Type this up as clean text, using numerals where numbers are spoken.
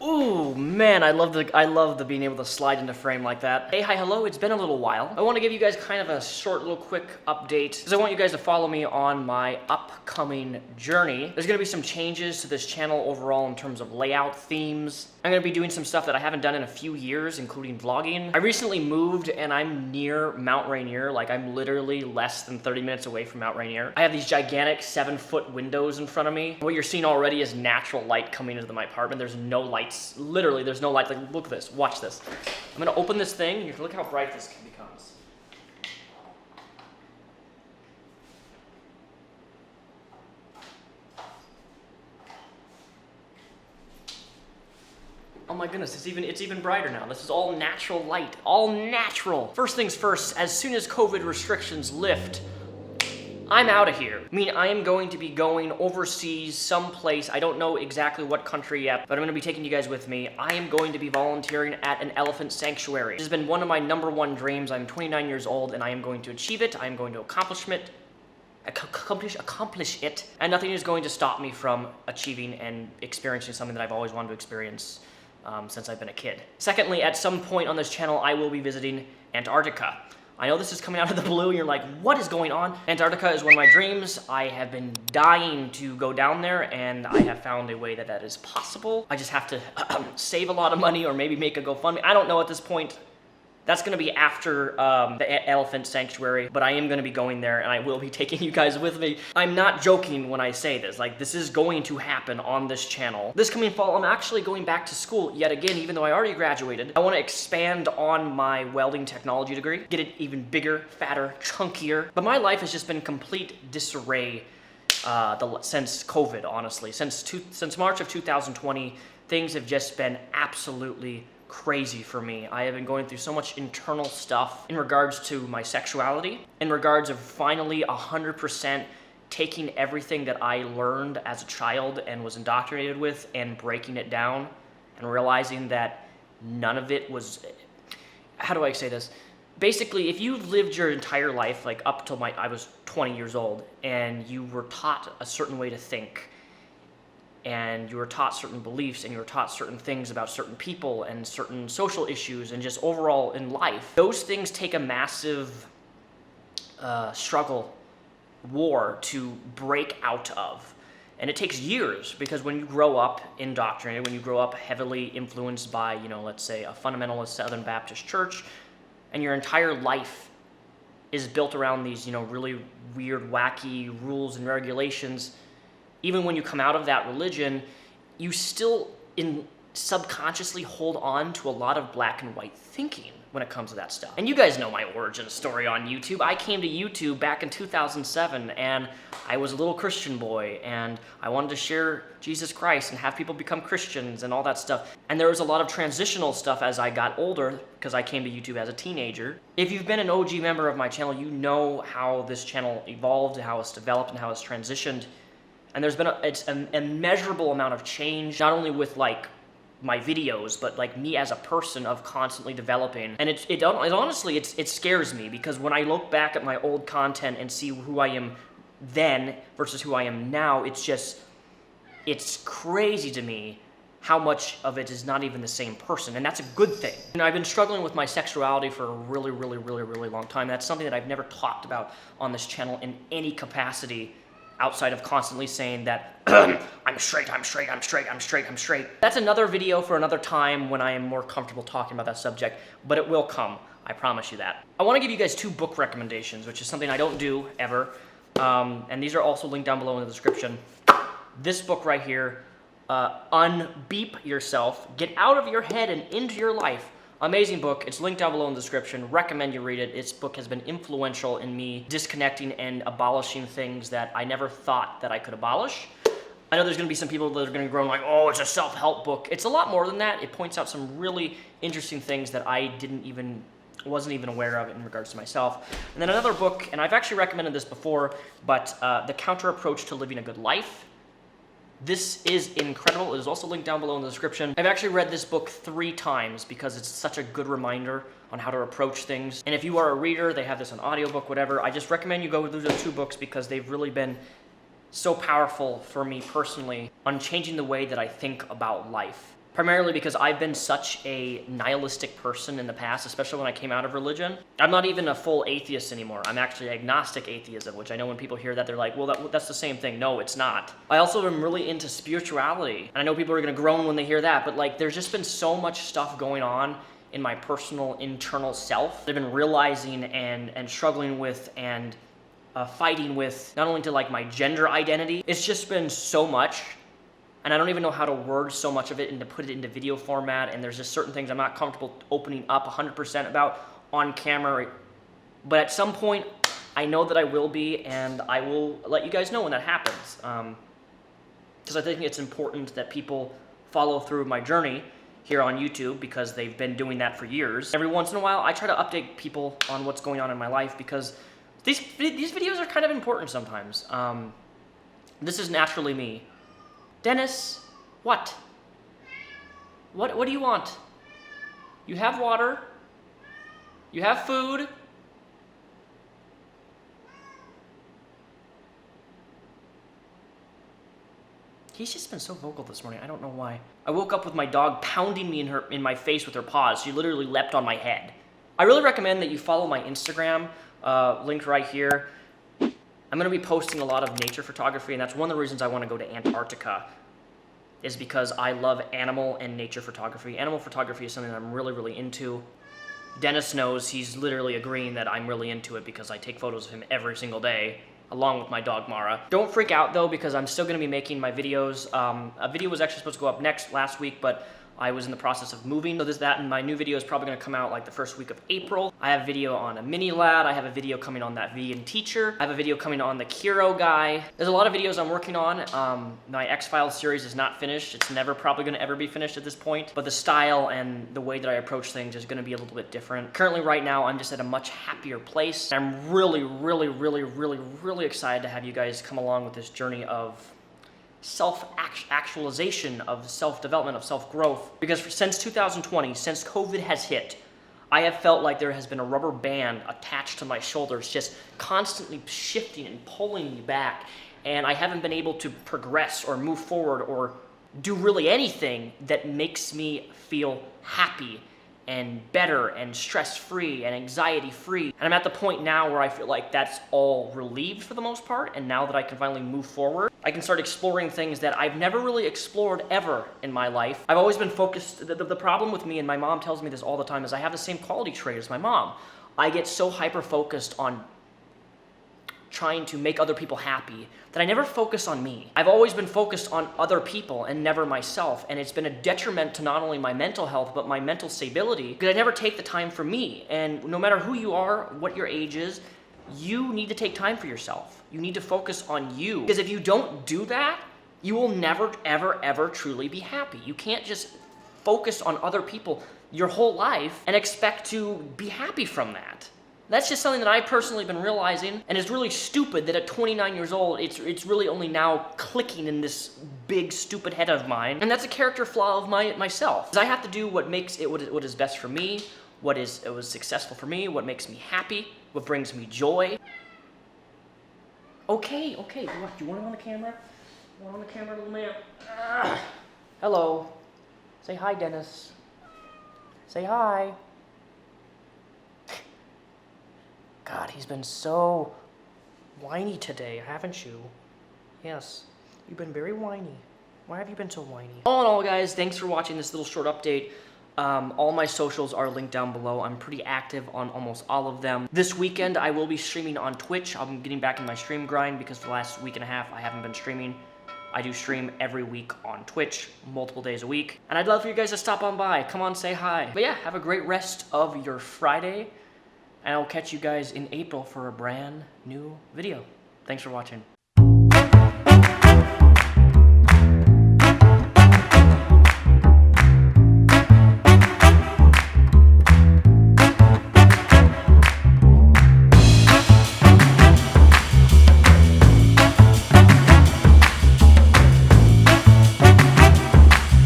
Ooh, man, I love the being able to slide into frame like that. Hey, hi, hello, it's been a little while. I want to give you guys kind of a short little quick update because I want you guys to follow me on my upcoming journey. There's going to be some changes to this channel overall in terms of layout, themes. I'm going to be doing some stuff that I haven't done in a few years, including vlogging. I recently moved and I'm near Mount Rainier, like I'm literally less than 30 minutes away from Mount Rainier. I have these gigantic 7-foot windows in front of me. What you're seeing already is natural light coming into my apartment. There's no lights. Literally, there's no light. Like, look at this. Watch this. I'm gonna open this thing. You can look how bright this becomes. Oh my goodness, it's even brighter now. This is all natural light. All natural. First things first, as soon as COVID restrictions lift, I'm out of here. I mean, I am going to be going overseas someplace. I don't know exactly what country yet, but I'm gonna be taking you guys with me. I am going to be volunteering at an elephant sanctuary. This has been one of my #1 dreams. I'm 29 years old and I am going to achieve it. I am going to accomplish it, and nothing is going to stop me from achieving and experiencing something that I've always wanted to experience since I've been a kid. Secondly, at some point on this channel, I will be visiting Antarctica. I know this is coming out of the blue and you're like, what is going on? Antarctica is one of my dreams. I have been dying to go down there and I have found a way that is possible. I just have to save a lot of money or maybe make a GoFundMe. I don't know at this point. That's gonna be after the elephant sanctuary, but I am gonna be going there and I will be taking you guys with me. I'm not joking when I say this, like this is going to happen on this channel. This coming fall, I'm actually going back to school yet again, even though I already graduated. I wanna expand on my welding technology degree, get it even bigger, fatter, chunkier. But my life has just been complete disarray since COVID, honestly. Since March of 2020, things have just been absolutely crazy for me. I have been going through so much internal stuff in regards to my sexuality, in regards of finally 100% taking everything that I learned as a child and was indoctrinated with and breaking it down and realizing that none of it was, how do I say this? Basically, if you lived your entire life, like up till I was 20 years old, and you were taught a certain way to think, and you were taught certain beliefs and you were taught certain things about certain people and certain social issues and just overall in life, those things take a massive struggle, war to break out of. And it takes years because when you grow up indoctrinated, when you grow up heavily influenced by, you know, let's say a fundamentalist Southern Baptist church, and your entire life is built around these, you know, really weird, wacky rules and regulations, even when you come out of that religion, you still subconsciously hold on to a lot of black and white thinking when it comes to that stuff. And you guys know my origin story on YouTube. I came to YouTube back in 2007 and I was a little Christian boy and I wanted to share Jesus Christ and have people become Christians and all that stuff. And there was a lot of transitional stuff as I got older because I came to YouTube as a teenager. If you've been an OG member of my channel, you know how this channel evolved, how it's developed, and how it's transitioned. And there's been an immeasurable amount of change, not only with like my videos, but like me as a person of constantly developing. And it honestly, it scares me because when I look back at my old content and see who I am then versus who I am now, it's crazy to me how much of it is not even the same person, and that's a good thing. You know, I've been struggling with my sexuality for a really long time. That's something that I've never talked about on this channel in any capacity, outside of constantly saying that I'm straight. That's another video for another time when I am more comfortable talking about that subject, but it will come, I promise you that. I want to give you guys 2 book recommendations, which is something I don't do ever, and these are also linked down below in the description. This book right here, Unbeep Yourself, Get Out of Your Head and Into Your Life. Amazing book. It's linked down below in the description. Recommend you read it. This book has been influential in me disconnecting and abolishing things that I never thought that I could abolish. I know there's going to be some people that are going to groan like, oh, it's a self-help book. It's a lot more than that. It points out some really interesting things that I wasn't even aware of in regards to myself. And then another book, and I've actually recommended this before, but The Counter Approach to Living a Good Life. This is incredible. It is also linked down below in the description. I've actually read this book 3 times because it's such a good reminder on how to approach things. And if you are a reader, they have this on audiobook, whatever. I just recommend you go through those 2 books because they've really been so powerful for me personally on changing the way that I think about life. primarily because I've been such a nihilistic person in the past, especially when I came out of religion. I'm not even a full atheist anymore. I'm actually agnostic atheism, which I know when people hear that, they're like, well, that's the same thing. No, it's not. I also am really into spirituality. And I know people are gonna groan when they hear that, but like, there's just been so much stuff going on in my personal internal self that I've been realizing and struggling with and fighting with, not only to like my gender identity. It's just been so much, and I don't even know how to word so much of it and to put it into video format, and there's just certain things I'm not comfortable opening up 100% about on camera. But at some point, I know that I will be, and I will let you guys know when that happens. Because I think it's important that people follow through my journey here on YouTube, because they've been doing that for years. Every once in a while, I try to update people on what's going on in my life, because these videos are kind of important sometimes. This is naturally me. Dennis, what? What do you want? You have water. You have food. He's just been so vocal this morning. I don't know why. I woke up with my dog pounding me in my face with her paws. She literally leapt on my head. I really recommend that you follow my Instagram, linked right here. I'm going to be posting a lot of nature photography, and that's one of the reasons I want to go to Antarctica, is because I love animal and nature photography. Animal photography is something that I'm really, really into. Dennis knows, he's literally agreeing that I'm really into it because I take photos of him every single day, along with my dog Mara. Don't freak out though, because I'm still going to be making my videos. A video was actually supposed to go up last week, but I was in the process of moving, so there's that, and my new video is probably going to come out like the first week of April. I have a video on a mini lad, I have a video coming on that vegan teacher, I have a video coming on the Kiro guy. There's a lot of videos I'm working on. My X-Files series is not finished. It's never probably going to ever be finished at this point, but the style and the way that I approach things is going to be a little bit different. Currently right now, I'm just at a much happier place. I'm really, really, really, really, really excited to have you guys come along with this journey of self-actualization, of self-development, of self-growth. Because since 2020, since COVID has hit, I have felt like there has been a rubber band attached to my shoulders, just constantly shifting and pulling me back, and I haven't been able to progress or move forward or do really anything that makes me feel happy and better and stress-free and anxiety-free. And I'm at the point now where I feel like that's all relieved for the most part, and now that I can finally move forward, I can start exploring things that I've never really explored ever in my life. I've always been focused. The problem with me, and my mom tells me this all the time, is I have the same quality trait as my mom. I get so hyper-focused on trying to make other people happy that I never focus on me. I've always been focused on other people and never myself, and it's been a detriment to not only my mental health but my mental stability, because I never take the time for me. And no matter who you are, what your age is, you need to take time for yourself. You need to focus on you, because if you don't do that, you will never, ever, ever truly be happy. You can't just focus on other people your whole life and expect to be happy from that. That's just something that I've personally been realizing, and it's really stupid that at 29 years old, it's really only now clicking in this big, stupid head of mine, and that's a character flaw of myself. Because I have to do what makes it what is best for me, what was successful for me, what makes me happy, what brings me joy. Okay, what, do you want it on the camera? You want it on the camera, little man? Hello. Say hi, Dennis. Say hi. God, he's been so whiny today, haven't you? Yes, you've been very whiny. Why have you been so whiny? All in all, guys, thanks for watching this little short update. All my socials are linked down below. I'm pretty active on almost all of them. This weekend, I will be streaming on Twitch. I'm getting back in my stream grind because for the last week and a half, I haven't been streaming. I do stream every week on Twitch, multiple days a week. And I'd love for you guys to stop on by. Come on, say hi. But yeah, have a great rest of your Friday. And I'll catch you guys in April for a brand new video. Thanks for watching.